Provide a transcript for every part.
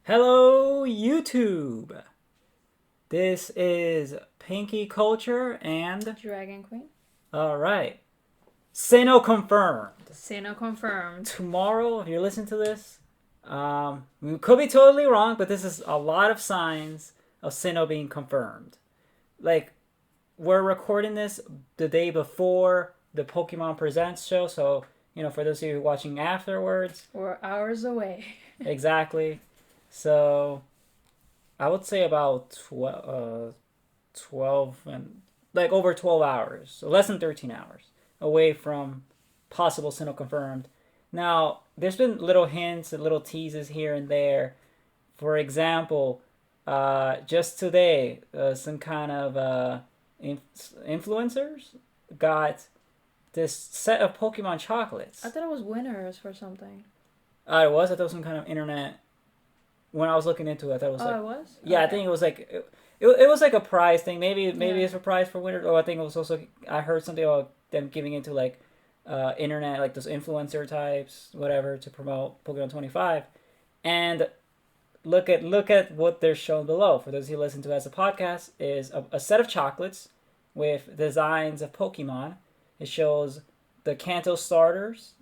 Hello, YouTube. This is Pinky Culture and Dragon Queen. all right, sinnoh confirmed. Sinnoh confirmed. Tomorrow, if you're listening to this, we could be totally wrong, but this is a lot of signs of sinnoh being confirmed. Like we're recording this the day before the Pokemon Presents show, so for those of you watching afterwards, We're hours away. exactly. So I would say about 12 and like over 12 hours, so less than 13 hours away from possible sinnoh confirmed. Now, there's been little hints and little teases here and there. For example, just today, some kind of influencers got this set of Pokemon chocolates. I thought it was winners for something. It was? I thought it was some kind of internet. When I was looking into it, I thought it was it was? Yeah, okay. I think it was like it was like a prize thing. Maybe it's a prize for winners. Or I think it was also I heard something about them giving into like internet, like those influencer types, whatever, to promote Pokemon 25. And look at what they're shown below. For those who listen to it as a podcast, is a set of chocolates with designs of Pokemon. It shows the Kanto starters,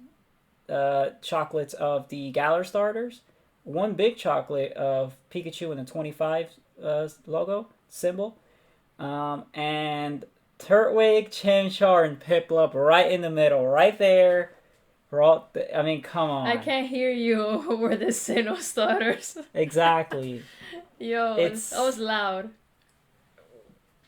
chocolates of the Galar starters, one big chocolate of Pikachu in the 25 logo symbol, and Turtwig, Chimchar, and Piplup right in the middle, right there. I mean, come on. I can't hear you over the sinnoh starters. Exactly. Yo, that was loud.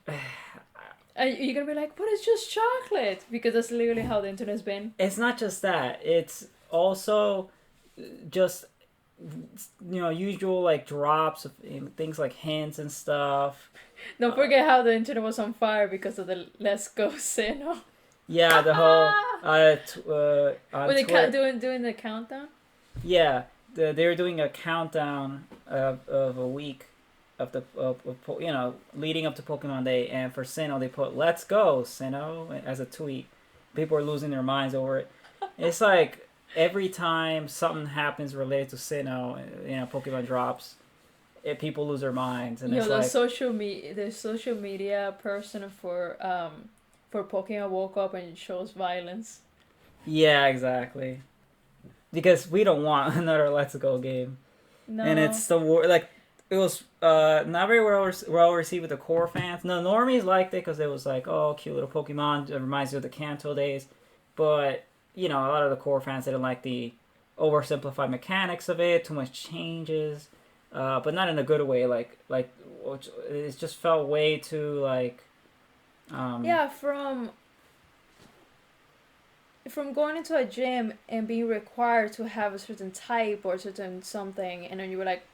You're gonna be like, but it's just chocolate, because that's literally how the internet's been. It's not just that. It's also just usual like drops of things like hints and stuff. Don't forget how the internet was on fire because of the Let's Go Sinnoh. Yeah, the whole were they doing the countdown? Yeah, they were doing a countdown of a week of leading up to Pokemon Day, and for Sinnoh they put "Let's go Sinnoh" as a tweet. People are losing their minds over it. It's like every time something happens related to Sinnoh, Pokemon drops, people lose their minds. And it's the like social media person for Pokemon woke up and shows violence. Yeah, exactly. Because we don't want another Let's Go game. No. And it's the like it was not very well received with the core fans. No, normies liked it because it was like, oh, cute little Pokemon. It reminds you of the Kanto days, but a lot of the core fans didn't like the oversimplified mechanics of it, too much changes, but not in a good way. Like it just felt way too like. From going into a gym and being required to have a certain type or a certain something, and then you were like,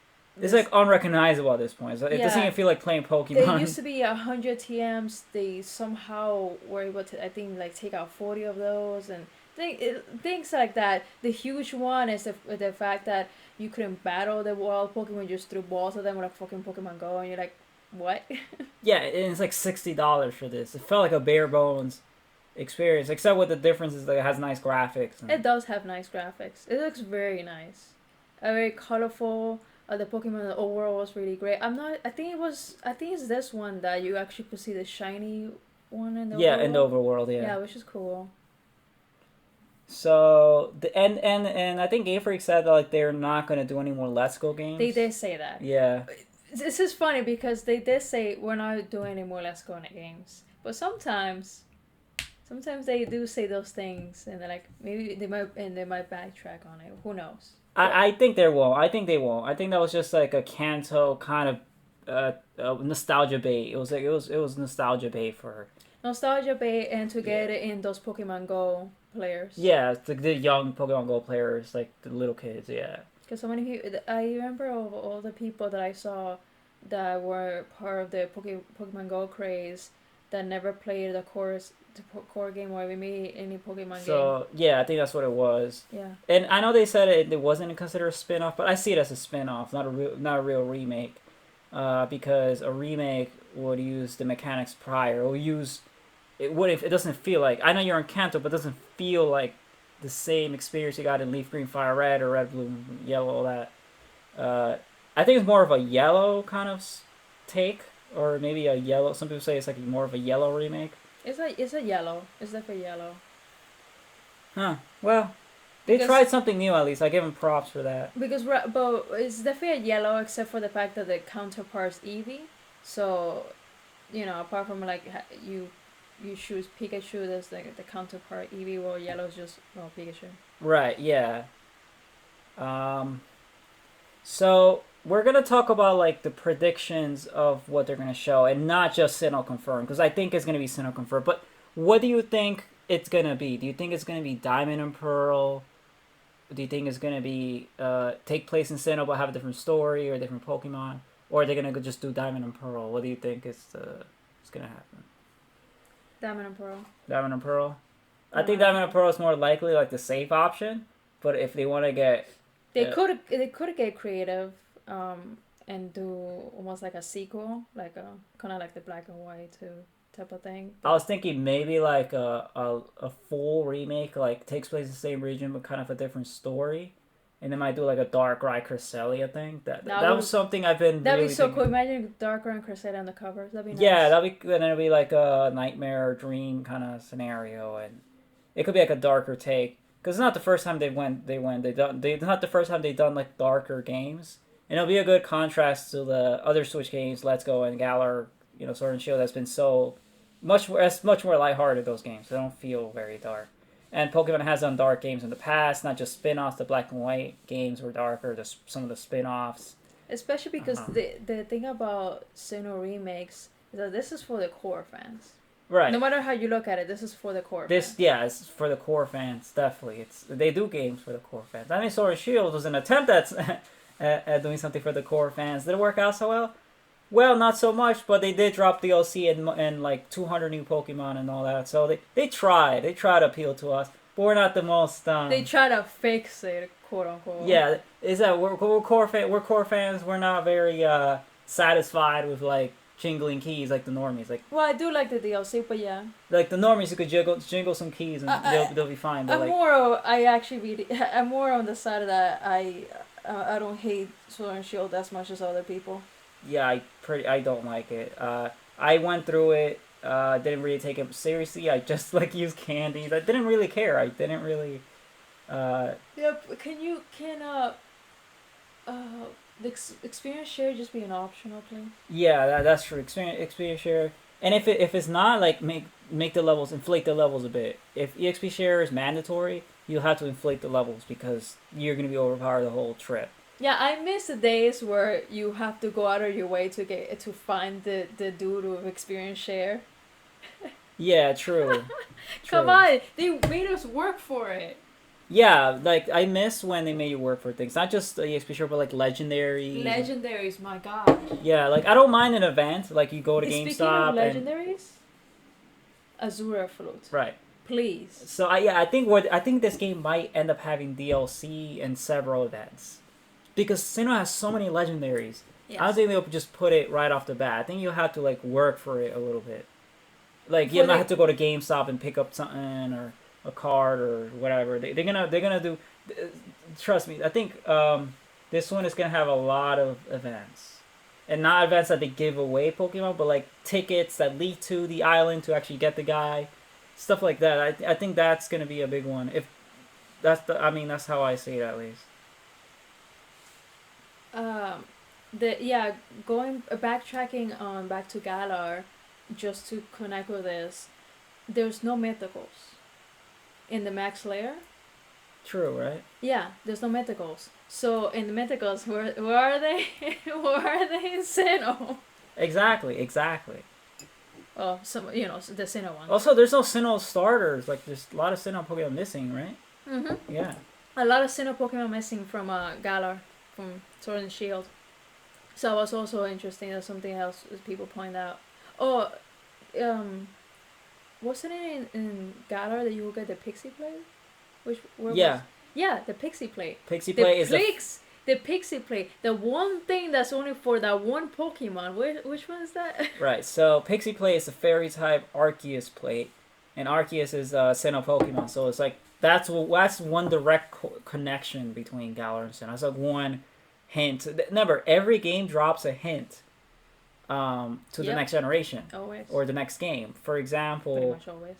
it's like unrecognizable at this point. So it doesn't even feel like playing Pokemon. It used to be 100 TMs. They somehow were able to, I think, like take out 40 of those and things like that. The huge one is the fact that you couldn't battle the wild Pokemon, just threw balls at them with a fucking Pokemon Go, and you're like, what? Yeah, and it's like $60 for this. It felt like a bare bones experience, except with the difference is that it has nice graphics. It does have nice graphics. It looks very nice, very colorful. The Pokemon overall was really great. I think it's this one that you actually could see the shiny one in the in the overworld, yeah. Yeah, which is cool. So and I think Game Freak said that like they're not gonna do any more Let's Go games. They did say that. Yeah. This is funny because they did say we're not doing any more Let's Go games, but sometimes they do say those things, and they're like maybe they might backtrack on it. Who knows? I think they won't. I think that was just like a Kanto kind of nostalgia bait. It was like it was nostalgia bait for her. Nostalgia bait, and to get it in those Pokemon Go players. Yeah, the young Pokemon Go players, like the little kids. Yeah. Because so many people, I remember all the people that I saw that were part of the Pokemon Go craze that never played the core game or even made any Pokemon game. So yeah, I think that's what it was. Yeah. And I know they said it wasn't considered a spin-off, but I see it as a spin-off, not a real remake, because a remake would use the mechanics prior, or use it would if it doesn't feel like, I know you're in Kanto, but it doesn't feel like the same experience you got in Leaf Green Fire Red or Red Blue Yellow, all that. I think it's more of a yellow kind of take, or maybe a yellow. Some people say it's like more of a yellow remake. It's a yellow. It's definitely yellow. Huh. Well, they Because tried something new at least. I give them props for that. but it's definitely a yellow except for the fact that the counterpart's Eevee. So, apart from like you choose Pikachu, there's like the counterpart Eevee, while yellow is just Pikachu. Right. Yeah. Um. So we're gonna talk about like the predictions of what they're gonna show, and not just Sinnoh confirmed, because I think it's gonna be Sinnoh confirmed. But what do you think it's gonna be? Do you think it's gonna be Diamond and Pearl? Do you think it's gonna be take place in Sinnoh but have a different story or different Pokemon, or are they gonna just do Diamond and Pearl? What do you think is gonna happen? Diamond and Pearl. Diamond and Pearl. I think Diamond and Pearl is more likely like the safe option, but if they want to get They could get creative, and do almost like a sequel, like a kind of like the Black and White too type of thing. I was thinking maybe like a full remake, like takes place in the same region but kind of a different story, and they might do like a Darkrai Cresselia thing. That was something I've been. That'd really be so thinking. cool. Imagine Darkrai and Cresselia on the covers. That'd be nice. Yeah, then it'll be like a nightmare or dream kind of scenario, and it could be like a darker take because it's not the first time they not the first time they've done like darker games, and it'll be a good contrast to the other Switch games, Let's Go and Galar, Sword and Shield, that's been so much more lighthearted. Those games, they don't feel very dark. And Pokemon has done dark games in the past, not just spin-offs. The Black and White games were darker. Some of the spin-offs. Especially because the thing about Sinnoh remakes is that this is for the core fans. Right. No matter how you look at it, this is for the core fans. It's for the core fans, definitely. They do games for the core fans. I mean, Sword and Shield was an attempt at doing something for the core fans. Did it work out so well? Well, not so much, but they did drop DLC and like 200 new Pokemon and all that. So they tried. They tried to appeal to us, but we're not the most. They try to fix it, quote unquote. Yeah, is that we're core fans. We're not very satisfied with like jingling keys like the normies. Like, well, I do like the DLC, but yeah. Like the normies, you could jingle some keys and they'll be fine. But I'm more on the side of that I don't hate Sword and Shield as much as other people. Yeah, I don't like it. I went through it. Didn't really take it seriously. I just like used candies. I didn't really care. I didn't really. Yeah, the experience share just be an optional thing? Yeah, that's true. Experience share, and if it's not, like make the levels, inflate the levels a bit. If EXP share is mandatory, you'll have to inflate the levels because you're gonna be overpowered the whole trip. Yeah, I miss the days where you have to go out of your way to find the dude with experience share. Yeah, true. Come on, they made us work for it. Yeah, like I miss when they made you work for things, not just EXP share, but like legendary. Legendaries, my god. Yeah, like I don't mind an event, like you go to GameStop. Speaking of legendaries, Azura Float. Right. Please. So I think this game might end up having DLC and several events. Because Sinnoh has so many legendaries. Yes. I don't think they'll just put it right off the bat. I think you'll have to like work for it a little bit. Like you might have to go to GameStop and pick up something or a card or whatever. They're gonna do. Trust me, I think this one is gonna have a lot of events, and not events that they give away Pokemon, but like tickets that lead to the island to actually get the guy, stuff like that. I think that's gonna be a big one. If that's how I see it at least. Going backtracking on back to Galar, just to connect with this, there's no mythicals in the max layer. True, right? Yeah, there's no mythicals. So in the mythicals, where are they? Where are they in Sinnoh? Exactly. Oh, the Sinnoh one. Also, there's no Sinnoh starters. Like, there's a lot of Sinnoh Pokemon missing, right? Mhm. Yeah. A lot of Sinnoh Pokemon missing from Galar, from Sword and Shield. So it was also interesting. There's something else that people point out. Oh, wasn't it in Galar that you will get the Pixie Plate? The Pixie Plate. Pixie Plate the Pixie Plate. The one thing that's only for that one Pokemon. Which one is that? Right. So Pixie Plate is a Fairy type Arceus plate, and Arceus is Sinnoh Pokemon. So it's like that's one direct connection between Galar and Sinnoh. It's like one hint. Remember, every game drops a hint to the Yep. next generation Always. or the next game. For Pretty example, much always.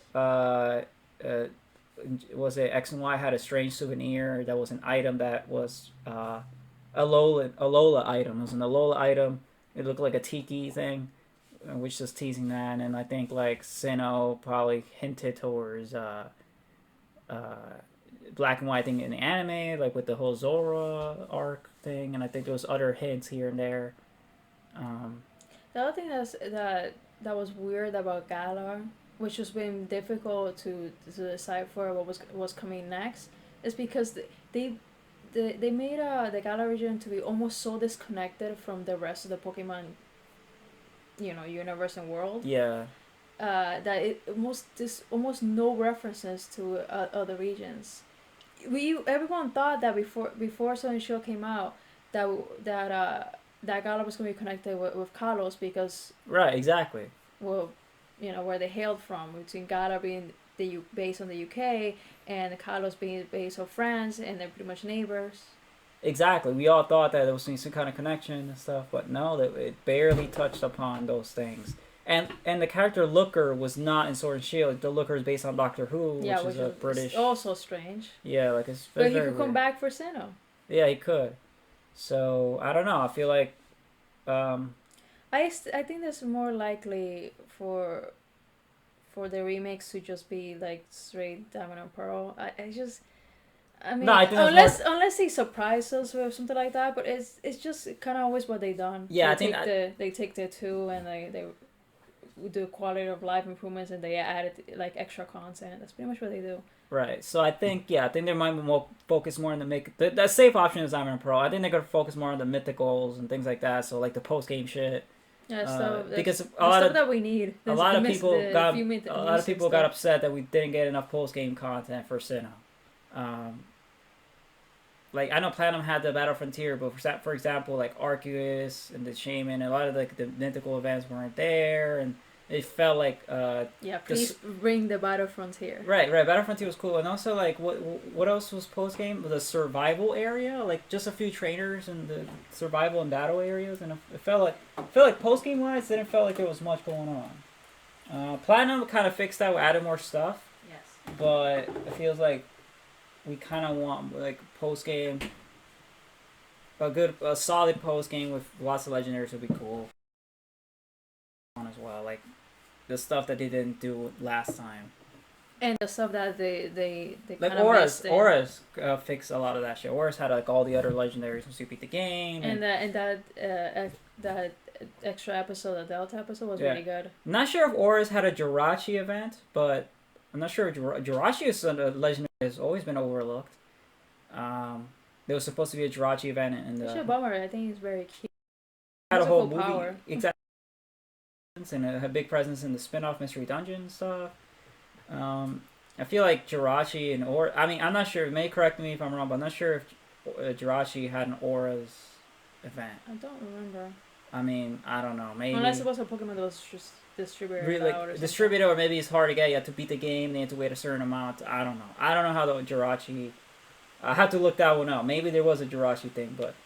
Was it X and Y had a strange souvenir that was an item that was a Lola item. It was an Alola item. It looked like a tiki thing, which is teasing that. And I think like Sinnoh probably hinted towards uh, Black and White thing in the anime, like with the whole Zora arc thing. And I think there was other hints here and there. Um, The other thing that was weird about Galar, which has been difficult to decipher what was coming next, is because they made the Galar region to be almost so disconnected from the rest of the Pokemon, universe and world. yeah, That it almost no references to other regions. Everyone thought that before Sun and Shield came out that that Galar was going to be connected with Kalos because right, exactly. well, where they hailed from, between Galar being based on the UK and Kalos being based on France, and they're pretty much neighbors. Exactly. We all thought that there was some kind of connection and stuff, but no, that it barely touched upon those things. And the character Looker was not in Sword and Shield. The Looker is based on Doctor Who, Yeah, which is a British. also strange. Yeah, like it's. But he very could come weird. back for Sinnoh. Yeah, he could. So I don't know. I feel like, um, I think that's more likely for the remakes to just be like straight Diamond and Pearl. I mean, no, I think unless they surprise us with something like that, but it's just kind of always what they done. Yeah, I they think they take the two and they do quality of life improvements and they add like extra content. That's pretty much what they do. right. So I think I think they might be more focus more on the safe option is Diamond and Pearl. I think they're gonna focus more on the mythicals and things like that. So like the post game shit. Yeah, stuff Because a lot of that we need. A lot of people got upset that we didn't get enough post game content for Sinnoh. Like I know Platinum had the Battle Frontier, but for example, like Arceus and the Shaman, a lot of like the mythical events weren't there, and it felt like please bring the Battle Frontier. Right. Battle Frontier was cool, and also like what else was post game? The survival area, like just a few trainers in the survival and battle areas, and it felt like post game wise, didn't feel like there was much going on. Platinum kind of fixed that, added more stuff. Yes. But it feels like we kind of want like post game, a solid post game with lots of legendaries would be cool. On as well, like the stuff that they didn't do last time. And the stuff that they like kind of auras fixed a lot of that shit. Auras had like all the other legendaries once you beat the game. And that extra episode, the Delta episode, was really good. I'm not sure if auras had a Jirachi event, but I'm not sure if Jirachi is a legendary has always been overlooked. There was supposed to be a Jirachi event in the. It's a bummer. I think he's very cute. Had a whole movie. Power. Exactly. And it had a big presence in the spin-off Mystery Dungeon stuff. I feel like Jirachi and I mean, I'm not sure. You may correct me if I'm wrong, but I'm not sure if Jirachi had an Auras event. I don't remember. I mean, I don't know. Maybe unless it was a Pokemon that was just distributed really, out or distributed, or maybe it's hard to get. You have to beat the game. They have to wait a certain amount. I don't know. I don't know how the Jirachi. I have to look that one up. Maybe there was a Jirachi thing, but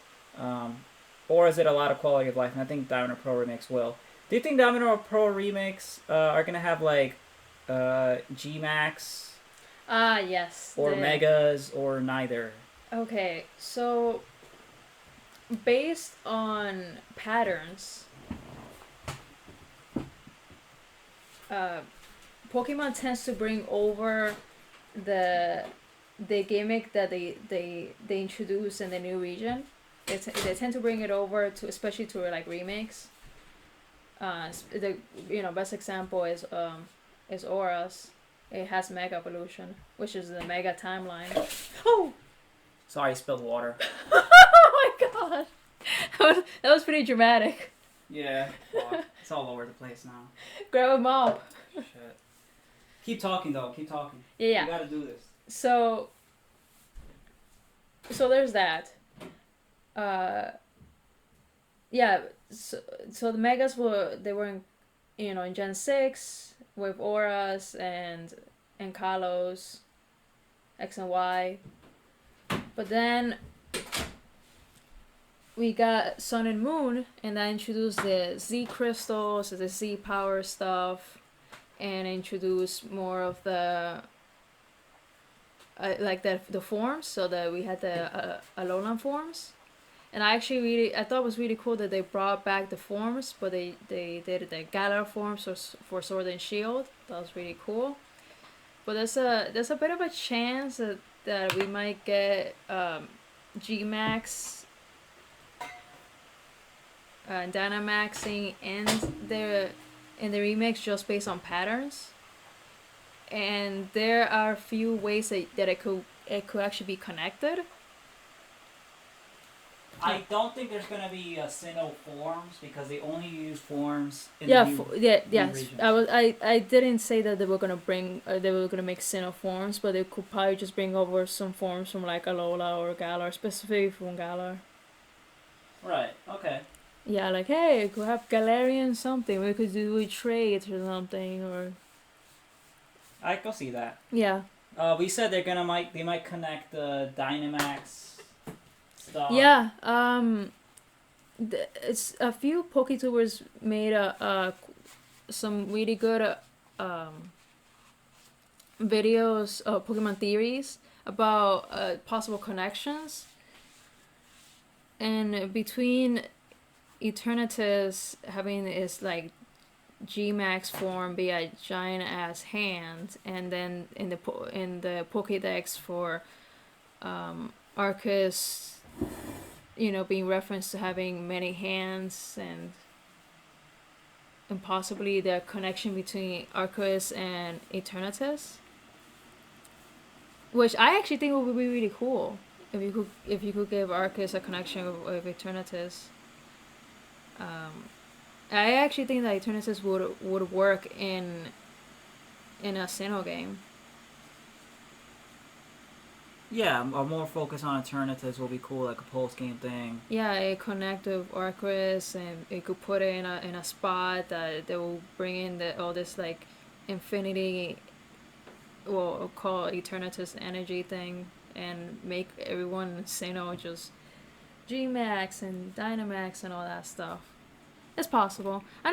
or is it a lot of quality of life? And I think Diamond and Pearl remakes will. Do you think Diamond and Pearl remakes are gonna have like G Max? Yes. Or Megas or neither. Okay, so based on patterns, Pokemon tends to bring over the gimmick that they introduce in the new region. They tend to bring it over to, especially to like remakes. The best example is Auras. It has Mega Evolution, which is the Mega timeline. Oh! Sorry, I spilled water. Oh my god! That was pretty dramatic. Yeah, well, it's all over the place now. Grab a mop. Shit. Keep talking though, keep talking. Yeah. You gotta do this. So there's that. Yeah, so the Megas were in Gen 6 with Auras and Kalos, X and Y. But then we got Sun and Moon, and that introduced the Z crystals, the Z power stuff, and introduced more of the like the forms. So that we had the Alolan forms, and I thought it was really cool that they brought back the forms, but they did the Galar forms for Sword and Shield. That was really cool. But there's a bit of a chance that we might get Gmax Dynamaxing in the remix just based on patterns, and there are a few ways that it could actually be connected. I don't think there's gonna be sinnoh forms because they only use forms in Yeah, the new, yes. regions. I didn't say that they were gonna make sinnoh forms, but they could probably just bring over some forms from like Alola or Galar, specifically from Galar. Right. Okay. Yeah, like hey, we could have Galarian something. We could do a trade or something, or I can see that. yeah. We said they might connect the Dynamax stuff. Yeah. It's a few PokeTubers made some really good videos of Pokemon theories about possible connections, and between Eternatus having its like Gmax form be a giant ass hand, and then in the Pokédex for Arceus, being referenced to having many hands, and possibly the connection between Arceus and Eternatus, which I actually think would be really cool if you could give Arceus a connection with Eternatus. I actually think that Eternatus would work in a sinnoh game. Yeah, a more focus on Eternatus will be cool, like a post game thing. Yeah, it connect with Arceus, and it could put it in a spot that will bring in all this like infinity, well, we'll call it Eternatus energy thing, and make everyone sinnoh just Gmax and Dynamax and all that stuff. It's possible. I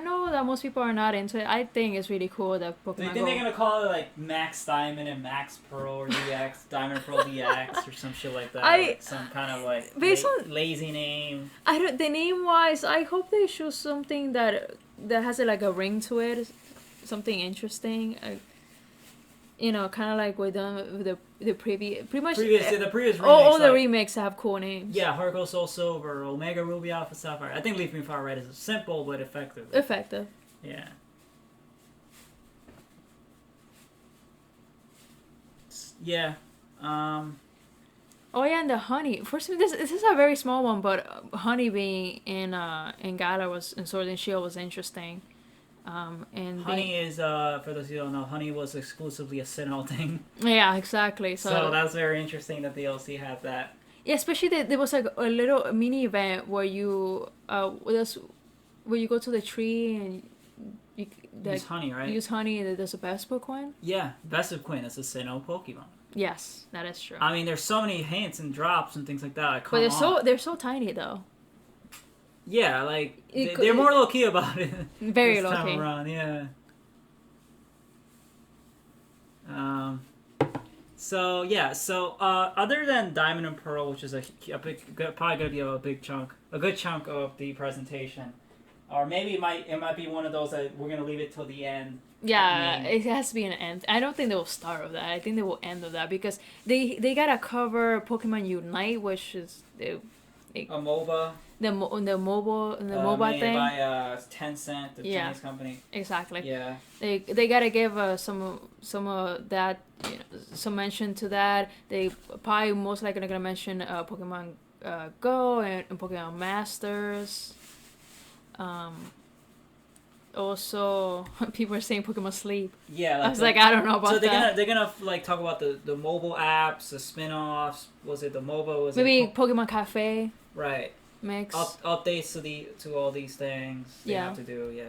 know that most people are not into it. I think it's really cool that Pokemon Do you think they're gonna call it like Max Diamond and Max Pearl or DX, Diamond Pearl DX or some shit like that? Like some kind of like lazy name. I don't. The name wise, I hope they show something that has like a ring to it, something interesting. Kind of like we're done with the previous, pretty much. The previous remakes. All the remakes have cool names. Yeah, Heart Gold Soul Silver, Omega Ruby Alpha Sapphire. I think Leaf Green Fire Red is simple but effective. Effective. Yeah. Yeah. Oh yeah, and the honey. First, this is a very small one, but honey being in Galar in Sword and Shield was interesting. And honey is for those who don't know, honey was exclusively a sinnoh thing. Yeah, exactly. So that's very interesting that the DLC had that. Yeah, especially there was like a little mini event where you where you go to the tree and you use honey, right? Use honey, and there's a Vespiquen. Yeah, Vespiquen is a sinnoh Pokemon. Yes, that is true. I mean, there's so many hints and drops and things like that. But they're so tiny though. Yeah, like they're more low key about it. Very low key. This time around, yeah. So other than Diamond and Pearl, which is probably gonna be a good chunk of the presentation, or maybe it might be one of those that we're gonna leave it till the end. Yeah, it has to be an end. I don't think they will start with that. I think they will end with that because they gotta cover Pokemon Unite, which is a MOBA. The MOBA thing by Tencent, the Chinese company. Exactly. Yeah. They gotta give some of that, some mention to that. They probably most likely gonna mention Pokemon Go and Pokemon Masters. Also, people are saying Pokemon Sleep. Yeah, I was like, I don't know about that. So they're gonna like talk about the mobile apps, the spin-offs. Was it the MOBA? Maybe Pokemon Cafe. Right. Mix. Updates to all these things they have to do. Yeah.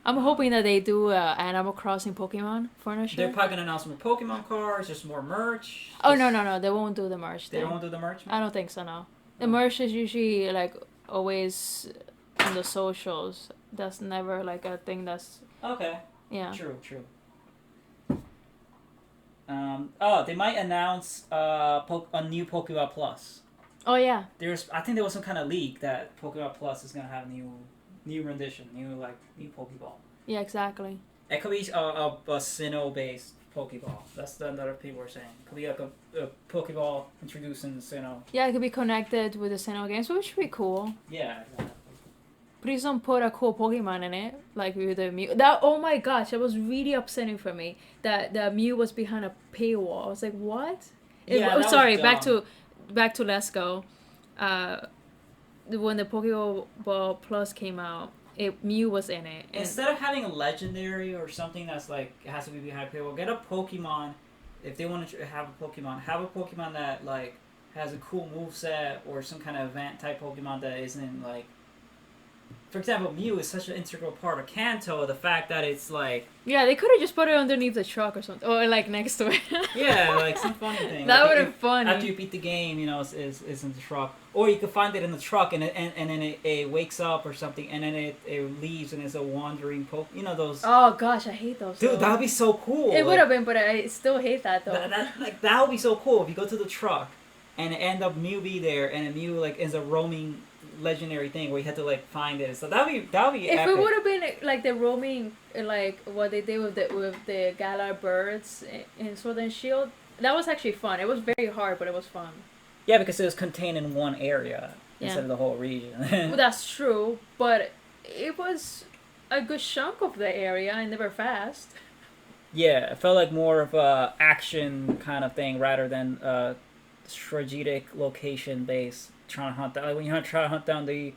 I'm hoping that they do Animal Crossing Pokemon furniture. They're probably gonna announce more Pokemon cards, just more merch. Oh no! They won't do the merch. They won't do the merch. I don't think so. No. The merch is usually like always on the socials. That's never like a thing that's Okay. yeah. True. They might announce a new Pokemon Plus. Oh yeah. I think there was some kind of leak that Pokemon Plus is gonna have new rendition, new Pokeball. Yeah, exactly. It could be a sinnoh based Pokeball. That's the other people were saying. It could be like a Pokeball introducing sinnoh. Yeah, it could be connected with the Sinnoh games, which would be cool. Yeah. Exactly. Please don't put a cool Pokemon in it, like with the Mew. That oh my gosh, that was really upsetting for me. That the Mew was behind a paywall. I was like, what? Sorry, back to Let's Go. When the Pokeball Plus came out, Mew was in it. Instead of having a legendary or something that's like it has to be behind paywall, get a Pokemon. If they want to have a Pokemon that like has a cool moveset or some kind of event type Pokemon that isn't like. For example, Mew is such an integral part of Kanto. The fact that it's like yeah, they could have just put it underneath the truck or something, or like next to it. yeah, like some funny thing. That like, would have been funny. After you beat the game, is in the truck, or you could find it in the truck and then it wakes up or something, and then it leaves and it's a wandering those. Oh gosh, I hate those. Dude, that would be so cool. It would have been, but I still hate that though. That would be so cool if you go to the truck and end up Mew be there, and a Mew like is a roaming legendary thing where you had to like find it. So that would be if epic. It would have been like the roaming, like what they did with the Galar birds in Sword and Shield. That was actually fun. It was very hard, but it was fun. Yeah, because it was contained in one area instead of the whole region. Well, that's true, but it was a good chunk of the area and they were fast. Yeah, it felt like more of a action kind of thing rather than strategic location based. Trying to hunt down, like when you try to hunt down the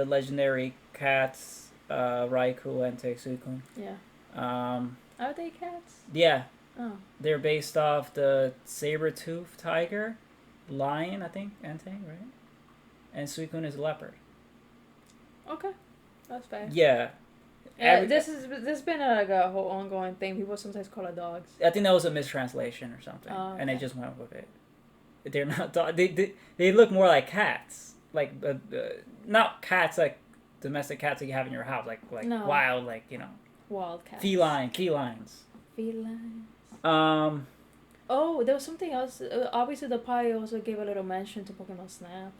legendary cats, Raikou and Suicune. Yeah. Are they cats? Yeah. Oh. They're based off the saber-toothed tiger, lion, I think, Entei, right? And Suicune is a leopard. Okay, that's fair. Yeah. This has been a whole ongoing thing. People sometimes call it dogs. I think that was a mistranslation or something, and they just went with it. They're not dogs. They look more like cats, like not cats like domestic cats that you have in your house, like no. Wild, wild cats. Felines. Oh, there was something else. Obviously, the pie also gave a little mention to Pokemon Snap.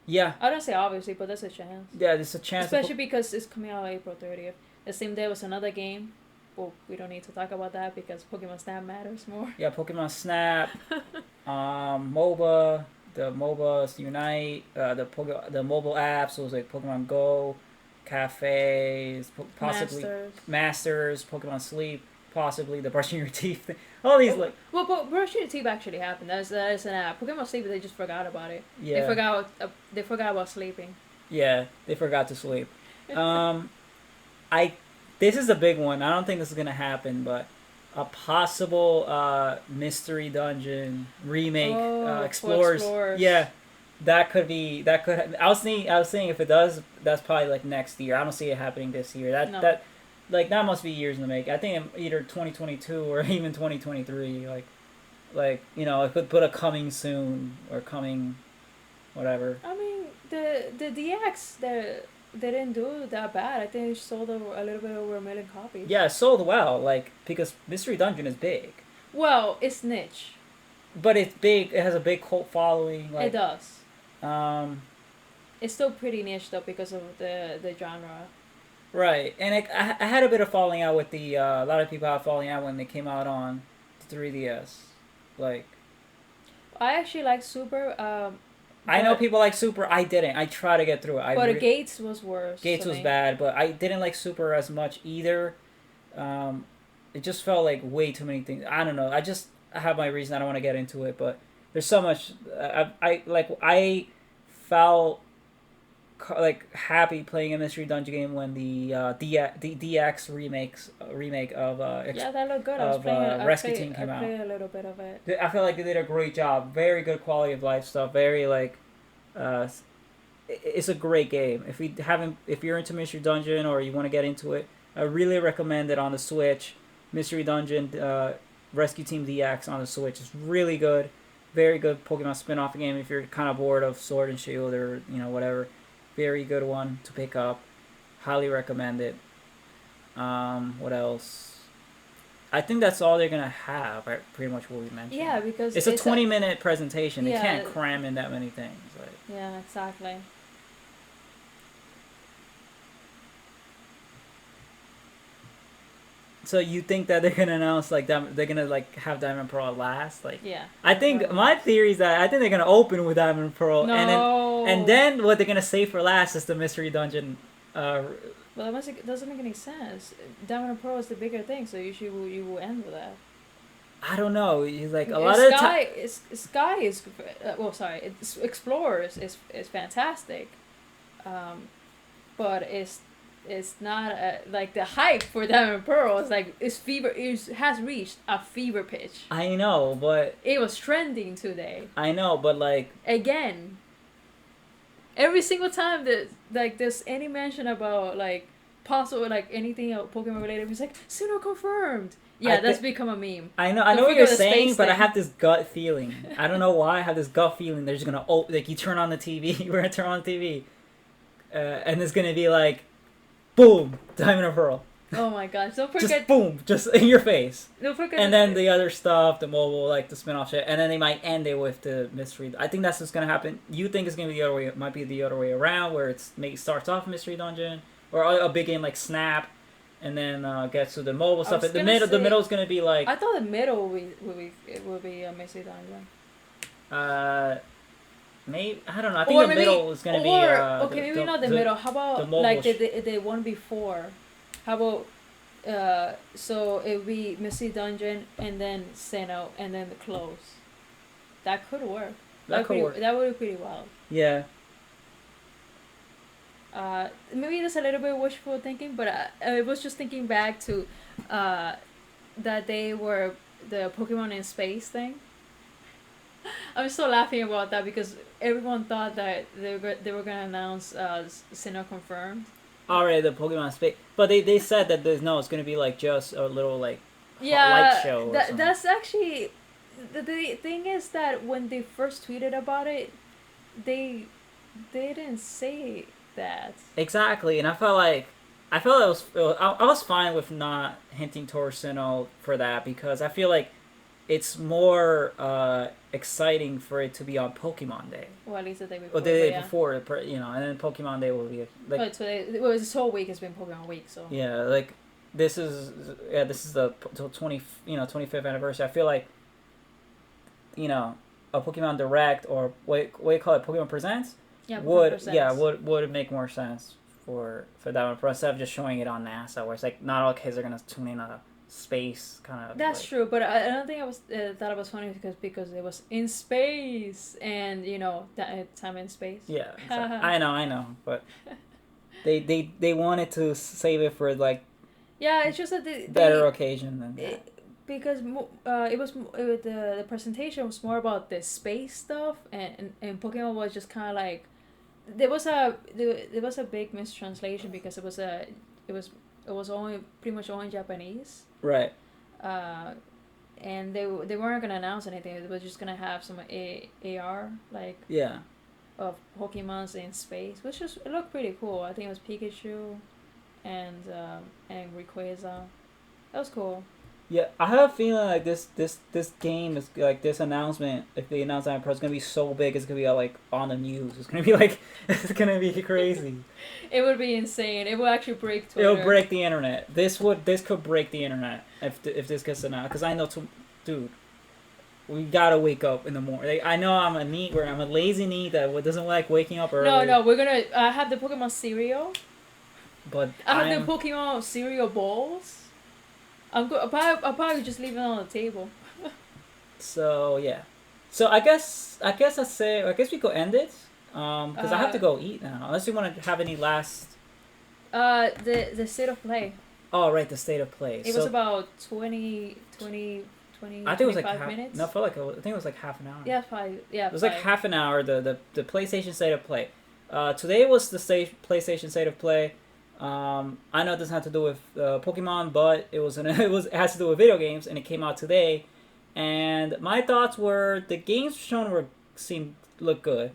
Yeah. I don't say obviously, but there's a chance. Yeah, there's a chance. Especially because it's coming out April 30th. The same day was another game. Well, we don't need to talk about that because Pokemon Snap matters more. Yeah, Pokemon Snap, MOBA, the MOBAs Unite, the mobile apps. So it was like Pokemon Go, cafes, possibly Masters, Pokemon Sleep, possibly the brushing your teeth thing. All these Well, brushing your teeth actually happened. That is an app. Pokemon Sleep, they just forgot about it. Yeah. They forgot about sleeping. Yeah, they forgot to sleep. This is a big one. I don't think this is gonna happen, but a possible mystery dungeon remake, Explorers. Yeah, that could. I was thinking if it does, that's probably like next year. I don't see it happening this year. That must be years in the make. I think either 2022 or even 2023. Like it could put a coming soon or coming, whatever. I mean, the DX they didn't do that bad. I think it sold a little bit over 1 million copies. Yeah, it sold well, because Mystery Dungeon is big. Well, it's niche. But it's big. It has a big cult following. It does. It's still pretty niche though because of the genre. Right, and I had a bit of falling out with a lot of people had falling out when they came out on 3DS. I actually like Super. I know people like Super. I didn't. I tried to get through it. But Gates was worse. Gates was bad, but I didn't like Super as much either. It just felt like way too many things. I don't know. I have my reason. I don't want to get into it, but there's so much. I felt happy playing a Mystery Dungeon game when the DX remake of that looked good. I was playing Rescue Team came out. I played a little bit of it. I feel like they did a great job. Very good quality of life stuff. Very it's a great game. If you're into Mystery Dungeon or you want to get into it, I really recommend it on the Switch. Mystery Dungeon Rescue Team DX on the Switch is really good. very good Pokemon spin-off game if you're kind of bored of Sword and Shield or whatever. Very good one to pick up. Highly recommend it. What else? I think that's all they're gonna have. Right? Pretty much what we mentioned. Yeah, because it's a 20-minute presentation. Yeah. They can't cram in that many things. Like. Yeah, exactly. So you think that they're gonna announce like they're gonna like have Diamond Pearl last? Like, Yeah. I think my theory is that I think they're gonna open with Diamond Pearl, No. and then what they're gonna save for last is the mystery dungeon. Well, that doesn't make any sense. Diamond and Pearl is the bigger thing, so you will end with that. I don't know. He's like a lot of Sky is Explorers is fantastic, but it's not like the hype for Diamond and Pearl is like has reached a fever pitch. I know, but it was trending today. I know, but like again, every single time that like there's any mention about like possible like anything Pokemon related, it's like sinnoh confirmed. Yeah, that's become a meme. I know what you're saying, but I have this gut feeling. I don't know why I have this gut feeling. They're just gonna like you turn on the TV, you're gonna turn on the TV, and it's gonna be like, boom, Diamond and Pearl. Oh my gosh! Don't forget. Just boom, just in your face. Don't forget. And then the other stuff, the mobile, like the spin-off shit, and then they might end it with the mystery. I think that's what's gonna happen. You think it's gonna be the other way? It might be the other way around, where it's maybe starts off mystery dungeon or a big game like Snap. And then gets to the mobile stuff. The middle is gonna be like. I thought the middle will be a mystery dungeon. Maybe I don't know. I think the middle is gonna be. Okay, maybe not the middle. How about like the one before? How about so it would be mystery dungeon and then sinnoh and then the close. That could work. That would be pretty wild. Yeah. Maybe that's a little bit wishful thinking, but I was just thinking back to that they were the Pokemon in space thing. I'm still laughing about that because everyone thought that they were gonna announce sinnoh confirmed. Already the Pokemon space, but they said that it's gonna be like just a little like light show. That's actually the thing is that when they first tweeted about it, they didn't say that exactly, and I felt like I was fine with not hinting towards sinnoh for that because I feel like it's more exciting for it to be on Pokemon Day. Well, at least the day before. Or the day before, and then Pokemon Day will be like. This whole week has been Pokemon Week, so. Yeah, like this is the 25th anniversary. I feel like, a Pokemon Direct or what do you call it, Pokemon Presents. Yeah, would make more sense for that one instead of just showing it on NASA, where it's like not all kids are gonna tune in a space kind of. That's true, but I don't think I was thought it was funny because it was in space and that time in space. Yeah, exactly. I know, but they wanted to save it for like. Yeah, it's just that better occasion than that. Because the presentation was more about the space stuff and Pokemon was just kind of like. There was a big mistranslation because it was only pretty much only Japanese. Right. And they weren't gonna announce anything. They were just gonna have some AR like. Yeah. Of Pokemons in space, which it looked pretty cool. I think it was Pikachu, and Rayquaza. That was cool. Yeah, I have a feeling like this game is like this announcement. If they announce that, it's gonna be so big, it's gonna be like on the news. It's gonna be like it's gonna be crazy. It would be insane. It will actually break Twitter. It'll break the internet. This could break the internet if this gets announced. Because I know, dude, we gotta wake up in the morning. I know I'm a lazy NEET that doesn't like waking up early. No, we're gonna have the Pokemon cereal. But I have the Pokemon cereal bowls. I'll probably just leave it on the table. So yeah, so I guess we could end it. Because I have to go eat now. Unless you want to have any last. The state of play. Oh right, the state of play. It was about 20 I think it was like minutes. No, I think it was like half an hour. Yeah, 5. Yeah, it was like half an hour. The PlayStation state of play. Today was the PlayStation state of play. I know it doesn't have to do with Pokemon, but it has to do with video games, and it came out today. And my thoughts were the games shown look good,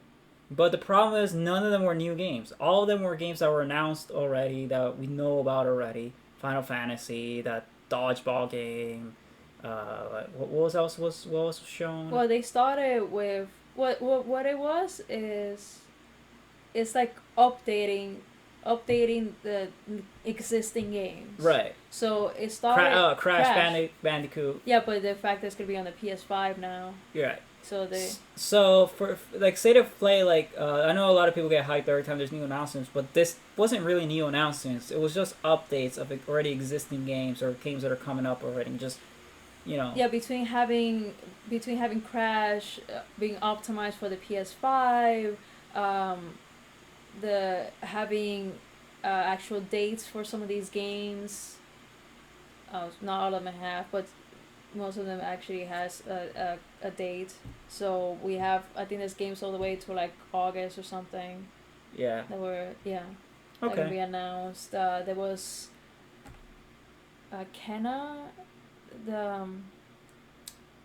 but the problem is none of them were new games. All of them were games that were announced already that we know about already. Final Fantasy, that dodgeball game. What was else was what was shown? Well, they started with what it was is it's like updating the existing games. Right. So it started Bandicoot. Yeah, but the fact that it's gonna be on the PS5 now. You're right. So they. So for like State of Play, like I know a lot of people get hyped every time there's new announcements, but this wasn't really new announcements. It was just updates of already existing games or games that are coming up already. Just Yeah, between having Crash being optimized for the PS5, the having actual dates for some of these games. Not all of them have, but most of them actually has a date. So we have, I think there's games all the way to like August or something. Yeah. That were that Okay. gonna be announced. There was Kenna, the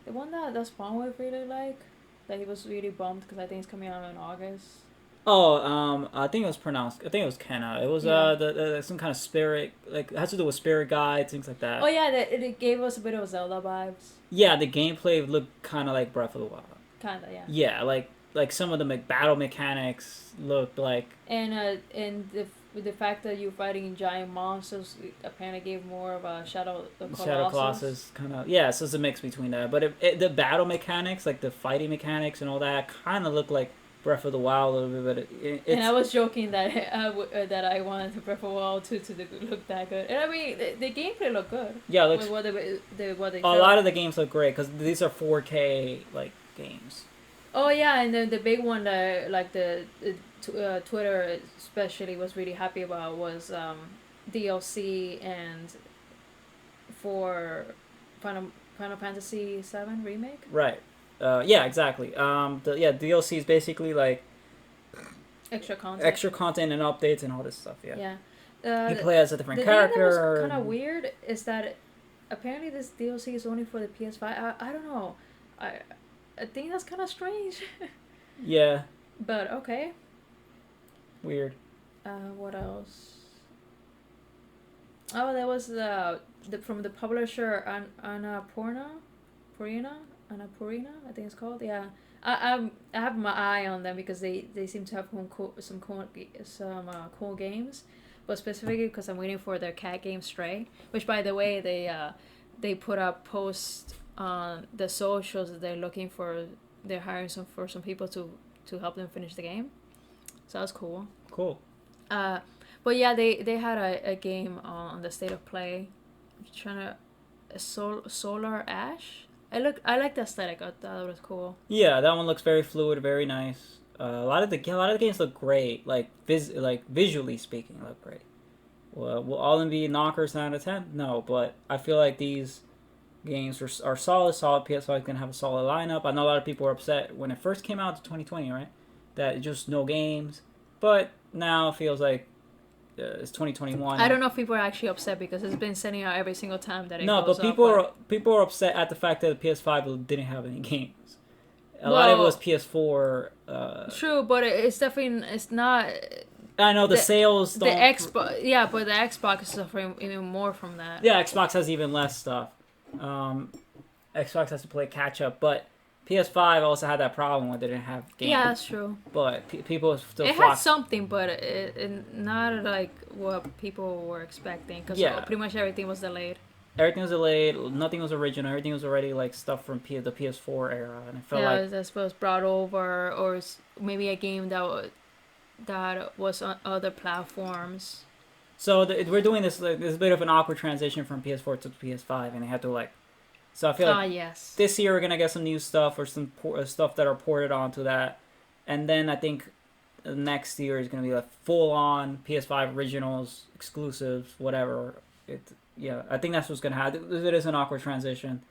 one that Spawn would really like. That he was really bummed because I think it's coming out in August. Oh, I think it was pronounced. I think it was Kenna. It was the some kind of spirit, like it has to do with spirit guides, things like that. Oh yeah, it gave us a bit of Zelda vibes. Yeah, the gameplay looked kind of like Breath of the Wild. Kinda, yeah. Yeah, like some of the battle mechanics looked like. And the fact that you're fighting giant monsters apparently gave more of a Shadow Colossus kind of, yeah. So it's a mix between that, but the battle mechanics, like the fighting mechanics and all that, kind of look like Breath of the Wild a little bit, but and I was joking that that I wanted the Breath of the Wild to look that good, and I mean the gameplay looked good. Yeah, it looks. What they a lot of the games look great because these are 4K like games. Oh yeah, and then the big one that like the Twitter especially was really happy about was DLC and for Final Fantasy VII remake. Right. Yeah, exactly. DLC is basically like extra content and updates and all this stuff. Yeah. Yeah. You play as a different character. The thing that was kind of weird is that apparently this DLC is only for the PS5. I don't know. I think that's kind of strange. Yeah. But okay. Weird. What else? Oh, there was the from the publisher Annapurna, I think it's called. Yeah, I have my eye on them because they seem to have some cool games, but specifically because I'm waiting for their cat game Stray, which by the way they put up posts on the socials that they're hiring some people to help them finish the game, so that's cool. Cool. But yeah, they had a game on the State of Play, trying to Solar Ash. I like the aesthetic. I thought it was cool. Yeah, that one looks very fluid, very nice. A lot of the games look great, like visually speaking, look great. Well, will all of them be knockers 9 out of 10? No, but I feel like these games are solid. PS5 is gonna have a solid lineup. I know a lot of people were upset when it first came out to 2020, right? That just no games, but now it feels like it's 2021. I don't know if people are actually upset because it's been sending out every single time that it no, goes but people are upset at the fact that the PS5 didn't have any games. A lot of it was PS4. True, but it's not. I know the sales. The Xbox, yeah, but the Xbox is suffering even more from that. Yeah, Xbox has even less stuff. Xbox has to play catch up, but PS5 also had that problem where they didn't have games. Yeah, that's true. But people still. It had something, but it not like what people were expecting because pretty much everything was delayed. Everything was delayed. Nothing was original. Everything was already like stuff from the PS4 era, and it felt like I suppose brought over, or maybe a game that was on other platforms. So we're doing this. There's a bit of an awkward transition from PS4 to PS5, and they had to like. So I feel like this year we're gonna get some new stuff or some stuff that are ported onto that, and then I think next year is gonna be like full on PS5 originals, exclusives, whatever. I think that's what's gonna happen. It is an awkward transition.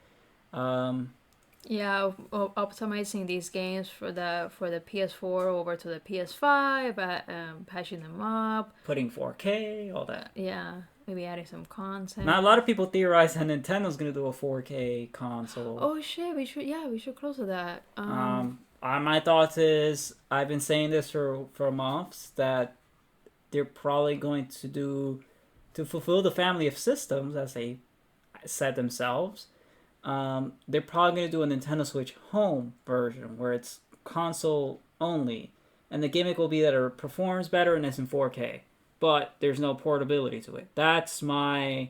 Yeah, optimizing these games for the PS4 over to the PS5, patching them up. Putting 4K, all that. Yeah, maybe adding some content. Now a lot of people theorize that Nintendo's gonna do a 4K console. Oh shit, we should close to that. My thoughts is I've been saying this for months that they're probably going to do to fulfill the family of systems as they said themselves. They're probably going to do a Nintendo Switch Home version where it's console only, and the gimmick will be that it performs better and it's in 4K, but there's no portability to it. That's my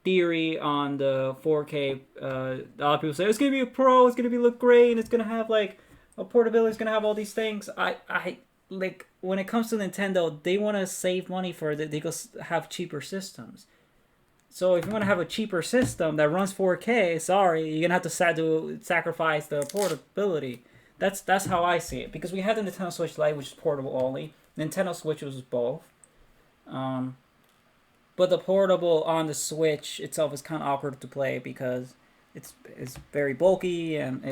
theory on the 4K. A lot of people say it's going to be a pro, it's going to look great, and it's going to have like a portability, it's going to have all these things. I like when it comes to Nintendo, they want to save money for it. They go have cheaper systems. So if you want to have a cheaper system that runs 4K, sorry, you're gonna have to sacrifice the portability. That's how I see it, because we had the Nintendo Switch Lite, which is portable only. Nintendo Switch was both, but the portable on the Switch itself is kind of awkward to play because it's very bulky and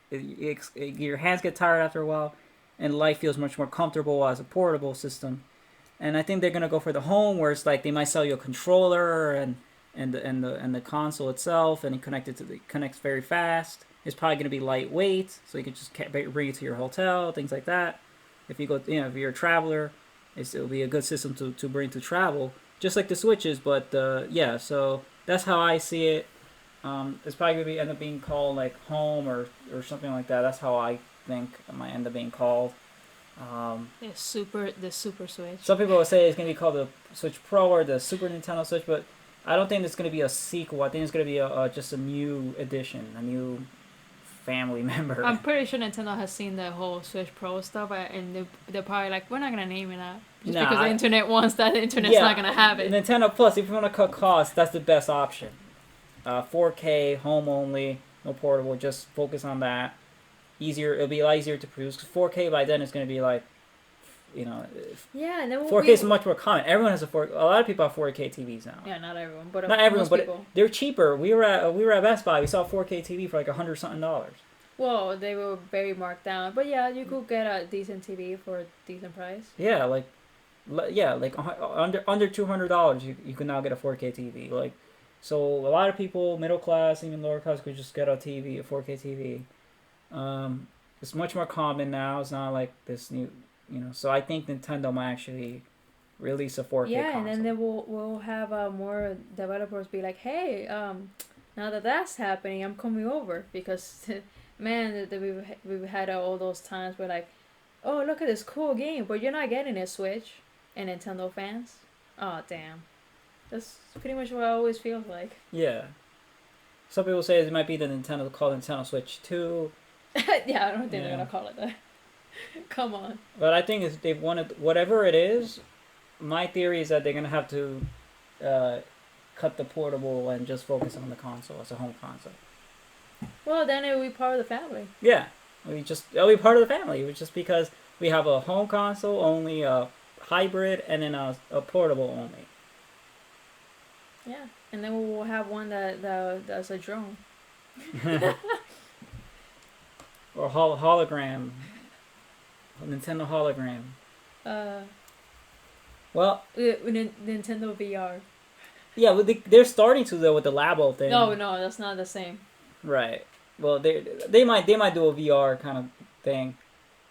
your hands get tired after a while, and Lite feels much more comfortable as a portable system. And I think they're gonna go for the home, where it's like they might sell you a controller and the console itself, and it connects very fast. It's probably gonna be lightweight, so you can just bring it to your hotel, things like that. If you go, if you're a traveler, it'll be a good system to bring to travel, just like the Switch is. But yeah, so that's how I see it. It's probably gonna end up being called like home or something like that. That's how I think it might end up being called. The Super Switch. Some people will say it's going to be called the Switch Pro or the Super Nintendo Switch, but I don't think it's going to be a sequel. I think it's going to be just a new edition, a new family member. I'm pretty sure Nintendo has seen the whole Switch Pro stuff, and they're probably like, we're not going to name it that. Just because the internet wants that, the internet's not going to have it. Nintendo Plus, if you want to cut costs, that's the best option. 4K, home only, no portable, just focus on that. It'll be a lot easier to produce. 4K by then is going to be like, yeah, and then 4K is much more common. Everyone has a 4K. A lot of people have 4K TVs now. Yeah, not everyone, but not everyone, but people. They're cheaper. We were at Best Buy. We saw a 4K TV for like $100 something. Well, they were very marked down, but yeah, you could get a decent TV for a decent price. Yeah, like under $200, you can now get a 4K TV. Like, so a lot of people, middle class, even lower class, could just get a 4K TV. It's much more common now. It's not like this new, So I think Nintendo might actually release a 4K console. And then they will have more developers be like, hey, now that that's happening, I'm coming over, because man, we've had all those times where like, oh, look at this cool game, but you're not getting a Switch, and Nintendo fans, oh damn, that's pretty much what it always feels like. Yeah. Some people say it might be the Nintendo Switch 2. Yeah, I don't think they're gonna call it that. Come on. But I think if they wanted, whatever it is, my theory is that they're gonna have to cut the portable and just focus on the console as a home console. Well, then it'll be part of the family. Yeah, it'll be part of the family. It's just because we have a home console only, a hybrid, and then a portable only. Yeah, and then we'll have one that's a drone. Or hologram. Nintendo hologram. Well, Nintendo VR. Yeah, they're starting to, though, with the Labo thing. No, that's not the same. Right. Well, they might do a VR kind of thing.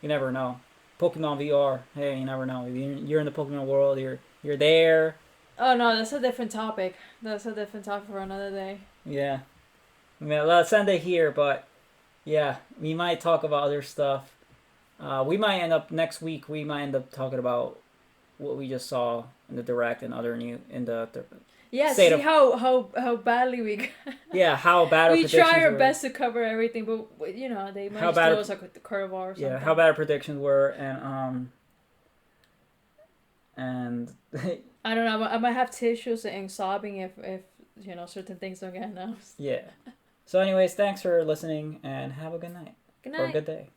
You never know. Pokemon VR. Hey, you never know. You're in the Pokemon world. You're there. Oh no, that's a different topic. That's a different topic for another day. Yeah. I mean, let's end it here, but yeah, we might talk about other stuff. We might end up next week. We might end up talking about what we just saw in the direct and other see how badly we. Yeah, how bad our we predictions try our were. best to cover everything, but they might throw us like the curveball or something. Yeah, how bad our predictions were, and I don't know. I might have tissues and sobbing if certain things don't get announced. Yeah. So, anyways, thanks for listening, and have a good night. Good night. Or a good day.